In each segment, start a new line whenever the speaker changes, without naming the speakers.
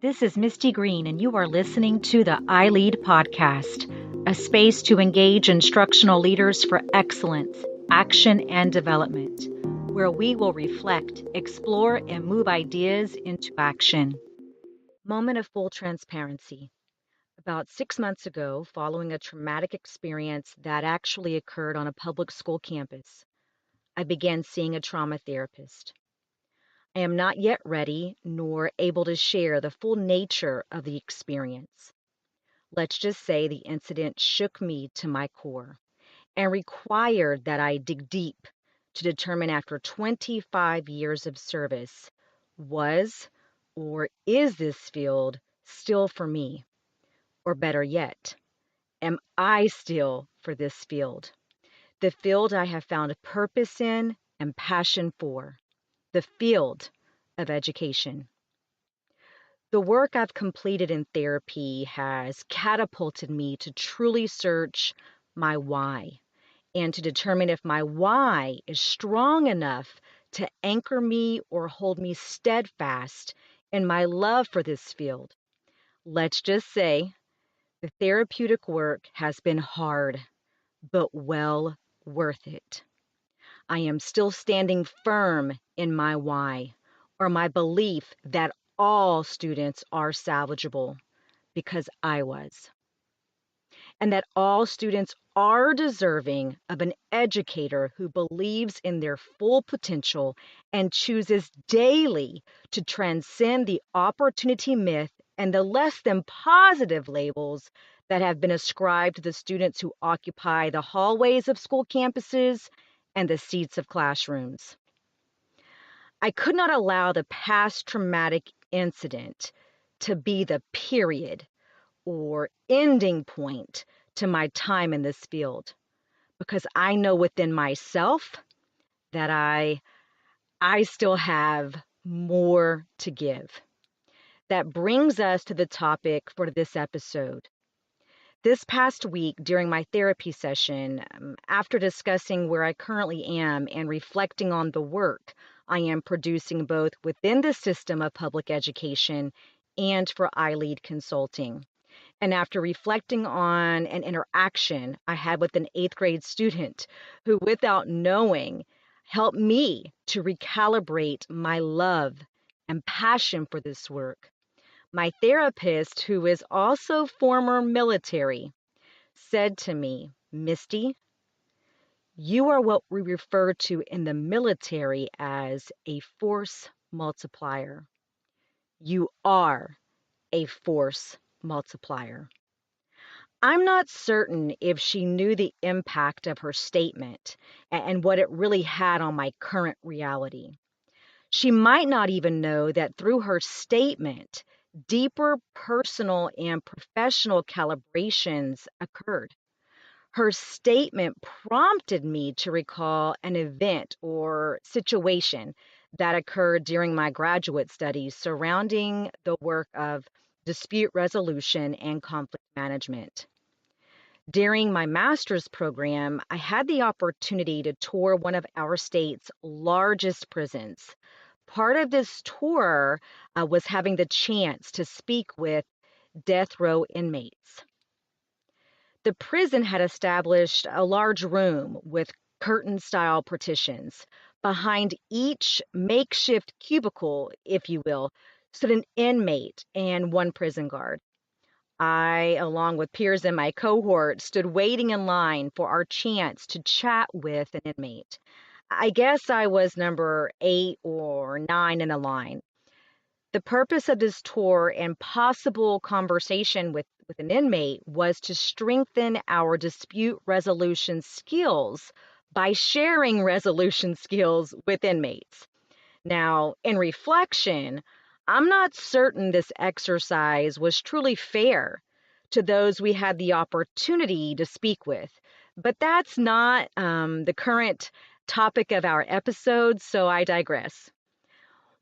This is Misty Green, and you are listening to the I Lead podcast, a space to engage instructional leaders for excellence, action, and development, where we will reflect, explore, and move ideas into action. Moment of full transparency. About 6 months ago, following a traumatic experience that actually occurred on a public school campus, I began seeing a trauma therapist. I am not yet ready nor able to share the full nature of the experience. Let's just say the incident shook me to my core and required that I dig deep to determine after 25 years of service, was or is this field still for me? Or better yet, am I still for this field? The field I have found purpose in and passion for, the field of education. The work I've completed in therapy has catapulted me to truly search my why and to determine if my why is strong enough to anchor me or hold me steadfast in my love for this field. Let's just say the therapeutic work has been hard, but well worth it. I am still standing firm in my why, or my belief that all students are salvageable, because I was, and that all students are deserving of an educator who believes in their full potential and chooses daily to transcend the opportunity myth and the less than positive labels that have been ascribed to the students who occupy the hallways of school campuses and the seats of classrooms. I could not allow the past traumatic incident to be the period or ending point to my time in this field, because I know within myself that I still have more to give. That brings us to the topic for this episode. This past week, during my therapy session, after discussing where I currently am and reflecting on the work I am producing both within the system of public education and for iLead Consulting, and after reflecting on an interaction I had with an 8th grade student who, without knowing, helped me to recalibrate my love and passion for this work, my therapist, who is also former military, said to me, "Misty, you are what we refer to in the military as a force multiplier. You are a force multiplier." I'm not certain if she knew the impact of her statement and what it really had on my current reality. She might not even know that through her statement, deeper personal and professional calibrations occurred. Her statement prompted me to recall an event or situation that occurred during my graduate studies surrounding the work of dispute resolution and conflict management. During my master's program, I had the opportunity to tour one of our state's largest prisons. Part of this tour was having the chance to speak with death row inmates. The prison had established a large room with curtain-style partitions. Behind each makeshift cubicle, if you will, stood an inmate and one prison guard. I, along with peers in my cohort, stood waiting in line for our chance to chat with an inmate. I guess I was number 8 or 9 in the line. The purpose of this tour and possible conversation with an inmate was to strengthen our dispute resolution skills by sharing resolution skills with inmates. Now, in reflection, I'm not certain this exercise was truly fair to those we had the opportunity to speak with, but that's not the current topic of our episode, so I digress.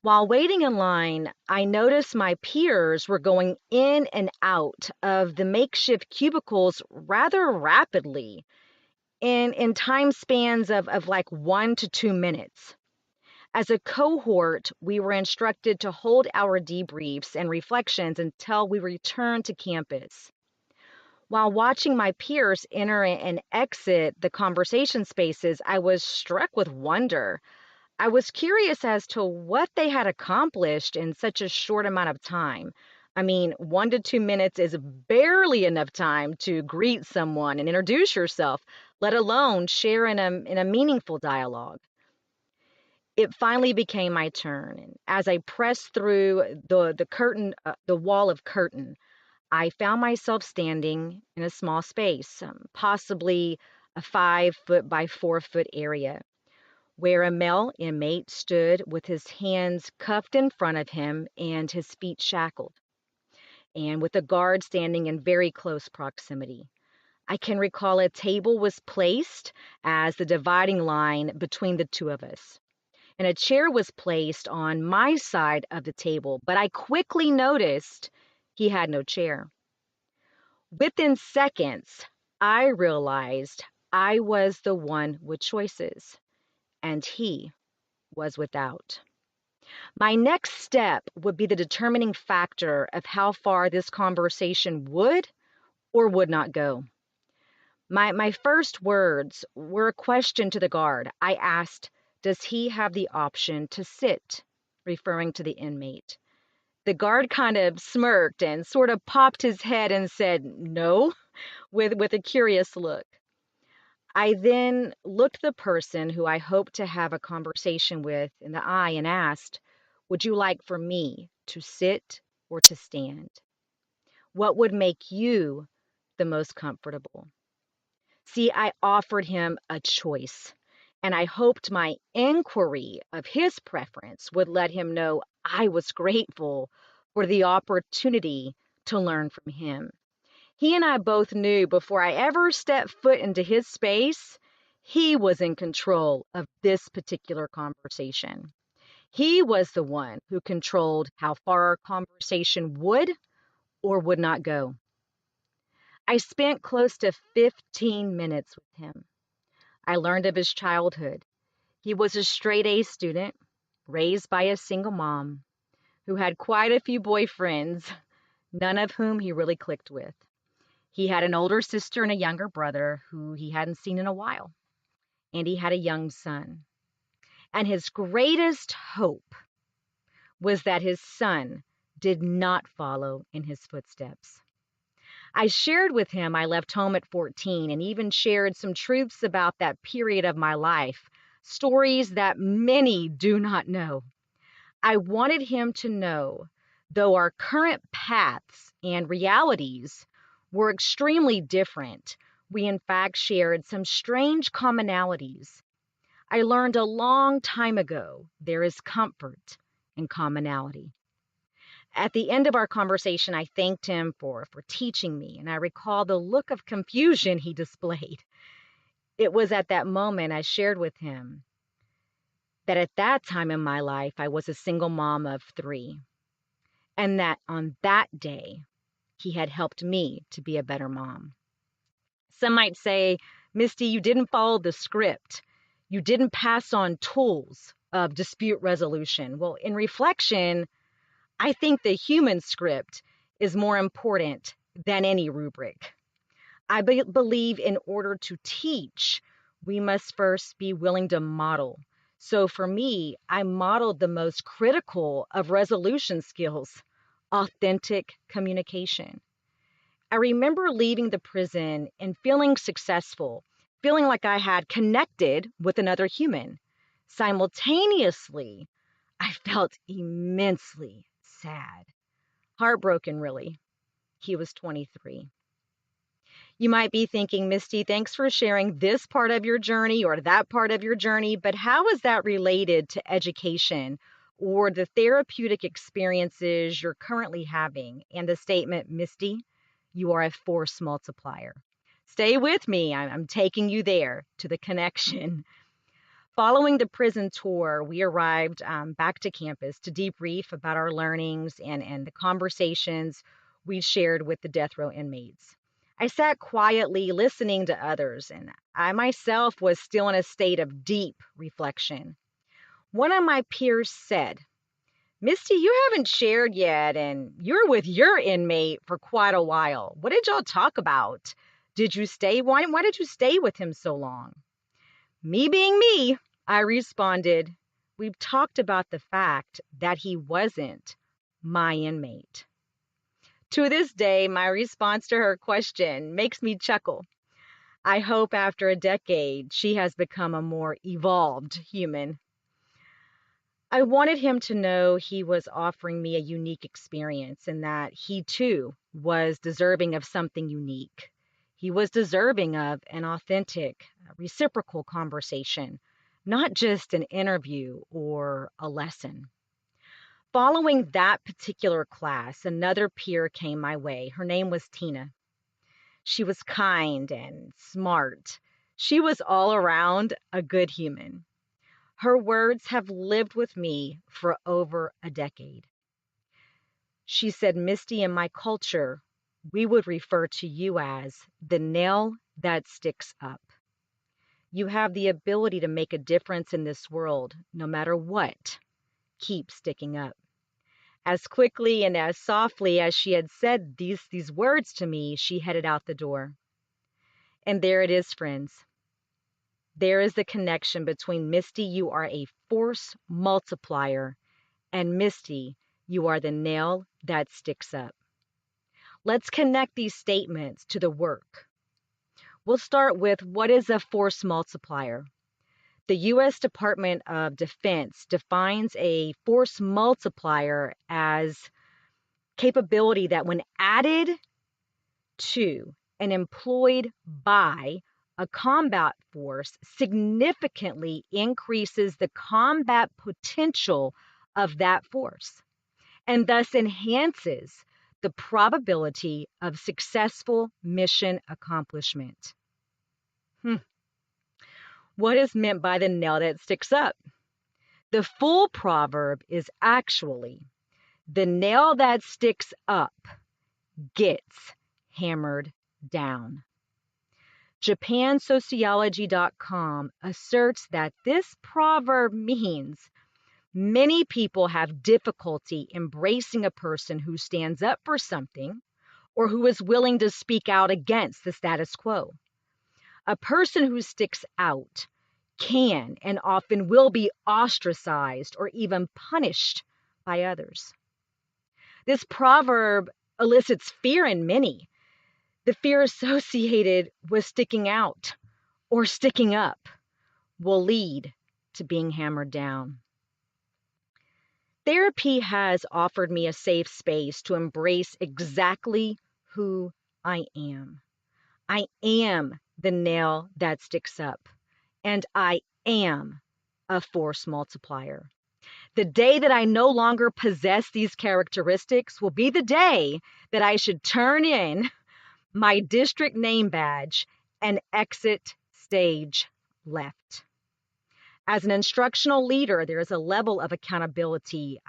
While waiting in line, I noticed my peers were going in and out of the makeshift cubicles rather rapidly in time spans of like 1 to 2 minutes. As a cohort, we were instructed to hold our debriefs and reflections until we returned to campus. While watching my peers enter and exit the conversation spaces, I was struck with wonder. I was curious as to what they had accomplished in such a short amount of time. I mean, 1 to 2 minutes is barely enough time to greet someone and introduce yourself, let alone share in a meaningful dialogue. It finally became my turn, and as I pressed through the curtain, the wall of curtain, I found myself standing in a small space, possibly a 5 foot by 4 foot area, where a male inmate stood with his hands cuffed in front of him and his feet shackled, and with a guard standing in very close proximity. I can recall a table was placed as the dividing line between the two of us, and a chair was placed on my side of the table, but I quickly noticed he had no chair. Within seconds, I realized I was the one with choices, and he was without. My next step would be the determining factor of how far this conversation would or would not go. My first words were a question to the guard. I asked, "Does he have the option to sit?" referring to the inmate. The guard kind of smirked and sort of popped his head and said, "No," with a curious look. I then looked the person who I hoped to have a conversation with in the eye and asked, "Would you like for me to sit or to stand? What would make you the most comfortable?" See, I offered him a choice, and I hoped my inquiry of his preference would let him know I was grateful for the opportunity to learn from him. He and I both knew before I ever stepped foot into his space, he was in control of this particular conversation. He was the one who controlled how far our conversation would or would not go. I spent close to 15 minutes with him. I learned of his childhood. He was a straight A student, raised by a single mom, who had quite a few boyfriends, none of whom he really clicked with. He had an older sister and a younger brother who he hadn't seen in a while, and he had a young son. And his greatest hope was that his son did not follow in his footsteps. I shared with him I left home at 14 and even shared some truths about that period of my life, stories that many do not know. I wanted him to know, though our current paths and realities were extremely different, we in fact shared some strange commonalities. I learned a long time ago there is comfort in commonality. At the end of our conversation, I thanked him for teaching me, and I recall the look of confusion he displayed. It was at that moment I shared with him that at that time in my life, I was a single mom of 3, and that on that day, he had helped me to be a better mom. Some might say, "Misty, you didn't follow the script. You didn't pass on tools of dispute resolution." Well, in reflection, I think the human script is more important than any rubric. I believe in order to teach, we must first be willing to model. So for me, I modeled the most critical of resolution skills, authentic communication. I remember leaving the prison and feeling successful, feeling like I had connected with another human. Simultaneously, I felt immensely sad, heartbroken, really. He was 23. You might be thinking, "Misty, thanks for sharing this part of your journey or that part of your journey, but how is that related to education or the therapeutic experiences you're currently having?" And the statement, "Misty, you are a force multiplier." Stay with me. I'm taking you there to the connection. Following the prison tour, we arrived back to campus to debrief about our learnings and the conversations we shared with the death row inmates. I sat quietly listening to others, and I myself was still in a state of deep reflection. One of my peers said, "Misty, you haven't shared yet, and you're with your inmate for quite a while. What did y'all talk about? Did you stay? Why did you stay with him so long?" Me being me, I responded, "We've talked about the fact that he wasn't my inmate." To this day, my response to her question makes me chuckle. I hope after a decade, she has become a more evolved human. I wanted him to know he was offering me a unique experience and that he too was deserving of something unique. He was deserving of an authentic, reciprocal conversation, not just an interview or a lesson. Following that particular class, another peer came my way. Her name was Tina. She was kind and smart. She was all around a good human. Her words have lived with me for over a decade. She said, "Misty, in my culture, we would refer to you as the nail that sticks up. You have the ability to make a difference in this world, no matter what. Keep sticking up." As quickly and as softly as she had said these words to me, she headed out the door. And there it is, friends. There is the connection between Misty, you are a force multiplier, and Misty, you are the nail that sticks up. Let's connect these statements to the work. We'll start with, what is a force multiplier? The U.S. Department of Defense defines a force multiplier as capability that when added to and employed by a combat force significantly increases the combat potential of that force and thus enhances the probability of successful mission accomplishment. What is meant by the nail that sticks up? The full proverb is actually, "The nail that sticks up gets hammered down." JapanSociology.com asserts that this proverb means many people have difficulty embracing a person who stands up for something or who is willing to speak out against the status quo. A person who sticks out can and often will be ostracized or even punished by others. This proverb elicits fear in many. The fear associated with sticking out or sticking up will lead to being hammered down. Therapy has offered me a safe space to embrace exactly who I am. I am the nail that sticks up, and I am a force multiplier. The day that I no longer possess these characteristics will be the day that I should turn in my district name badge and exit stage left. As an instructional leader, there is a level of accountability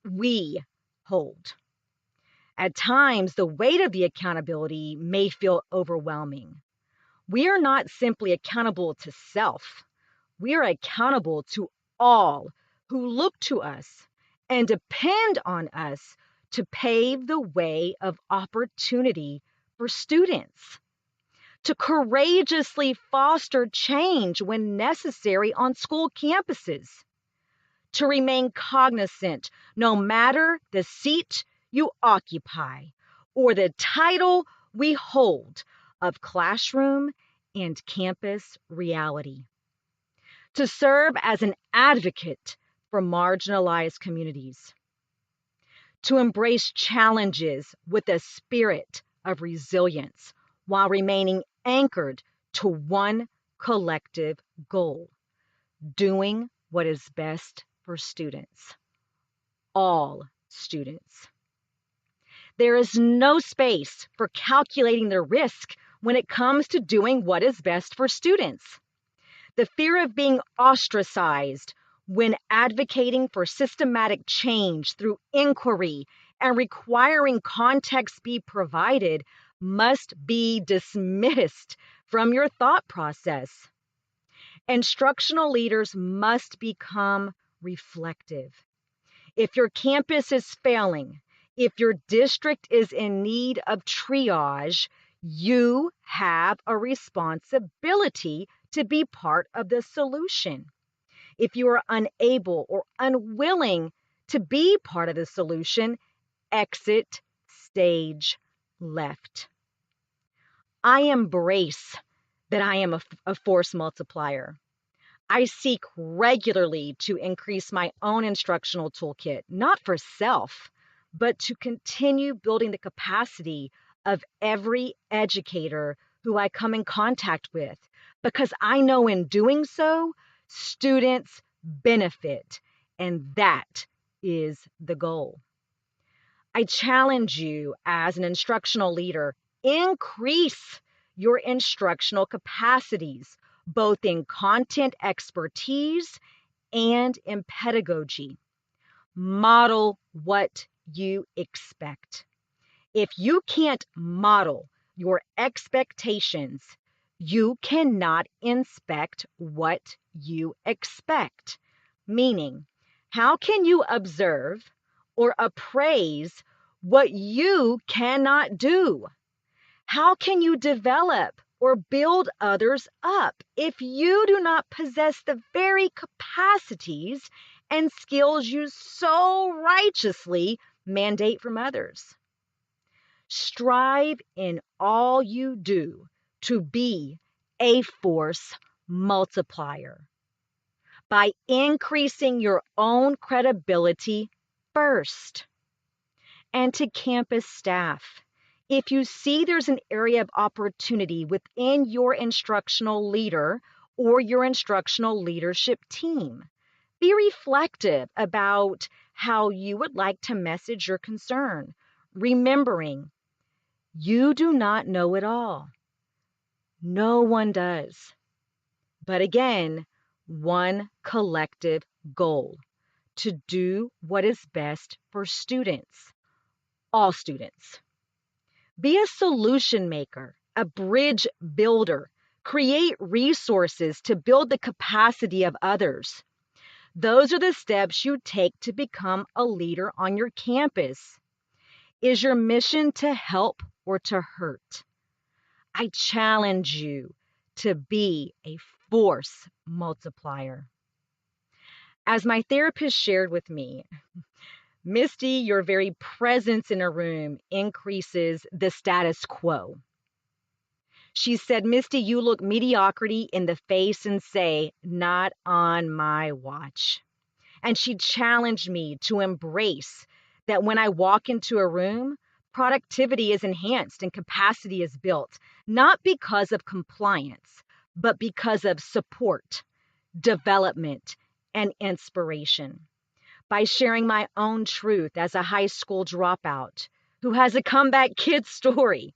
we hold. At times, the weight of the accountability may feel overwhelming. We are not simply accountable to self. We are accountable to all who look to us and depend on us to pave the way of opportunity for students, to courageously foster change when necessary on school campuses, to remain cognizant no matter the seat you occupy or the title we hold of classroom and campus reality, to serve as an advocate for marginalized communities, to embrace challenges with a spirit of resilience while remaining anchored to one collective goal: doing what is best for students, all students. There is no space for calculating the risk when it comes to doing what is best for students. The fear of being ostracized when advocating for systematic change through inquiry and requiring context be provided must be dismissed from your thought process. Instructional leaders must become reflective. If your campus is failing, if your district is in need of triage, you have a responsibility to be part of the solution. If you are unable or unwilling to be part of the solution, exit stage left. I embrace that I am a force multiplier. I seek regularly to increase my own instructional toolkit, not for self, but to continue building the capacity of every educator who I come in contact with, because I know in doing so, students benefit, and that is the goal. I challenge you as an instructional leader, increase your instructional capacities, both in content expertise and in pedagogy. Model what you expect. If you can't model your expectations, you cannot inspect what you expect. Meaning, how can you observe or appraise what you cannot do? How can you develop or build others up if you do not possess the very capacities and skills you so righteously mandate from others? Strive in all you do to be a force multiplier by increasing your own credibility first. And to campus staff, if you see there's an area of opportunity within your instructional leader or your instructional leadership team, be reflective about how you would like to message your concern, remembering you do not know it all. No one does. But again, one collective goal: to do what is best for students, all students. Be a solution maker, a bridge builder. Create resources to build the capacity of others. Those are the steps you take to become a leader on your campus. Is your mission to help or to hurt? I challenge you to be a force multiplier. As my therapist shared with me, Misty, your very presence in a room increases the status quo. She said, Misty, you look mediocrity in the face and say, not on my watch. And she challenged me to embrace that when I walk into a room, productivity is enhanced and capacity is built, not because of compliance, but because of support, development, and inspiration. By sharing my own truth as a high school dropout who has a comeback kid story.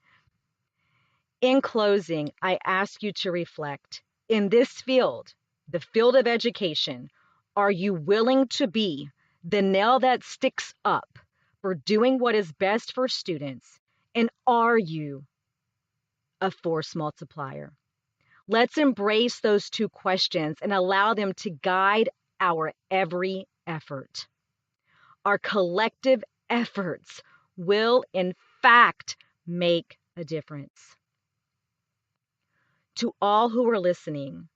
In closing, I ask you to reflect. In this field, the field of education, are you willing to be the nail that sticks up for doing what is best for students? And are you a force multiplier? Let's embrace those two questions and allow them to guide our every effort. Our collective efforts will, in fact, make a difference. To all who are listening,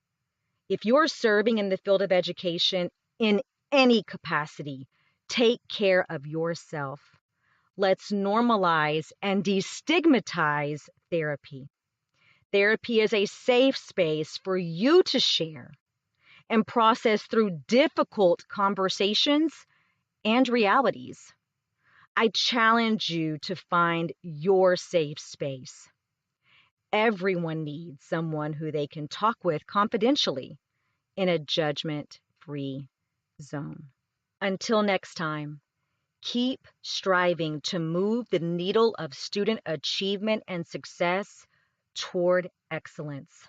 if you're serving in the field of education in any capacity, take care of yourself. Let's normalize and destigmatize therapy. Therapy is a safe space for you to share and process through difficult conversations and realities. I challenge you to find your safe space. Everyone needs someone who they can talk with confidentially in a judgment-free zone. Until next time, keep striving to move the needle of student achievement and success toward excellence.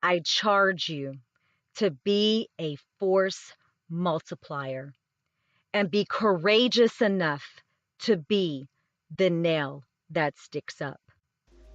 I charge you to be a force multiplier and be courageous enough to be the nail that sticks up.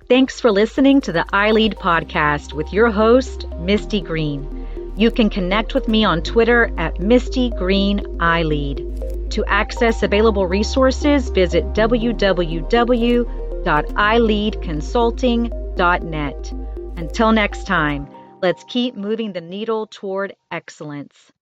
Thanks for listening to the iLead podcast with your host, Misty Green. You can connect with me on Twitter at Misty Green iLead. To access available resources, visit www.ileadconsulting.net. Until next time, let's keep moving the needle toward excellence.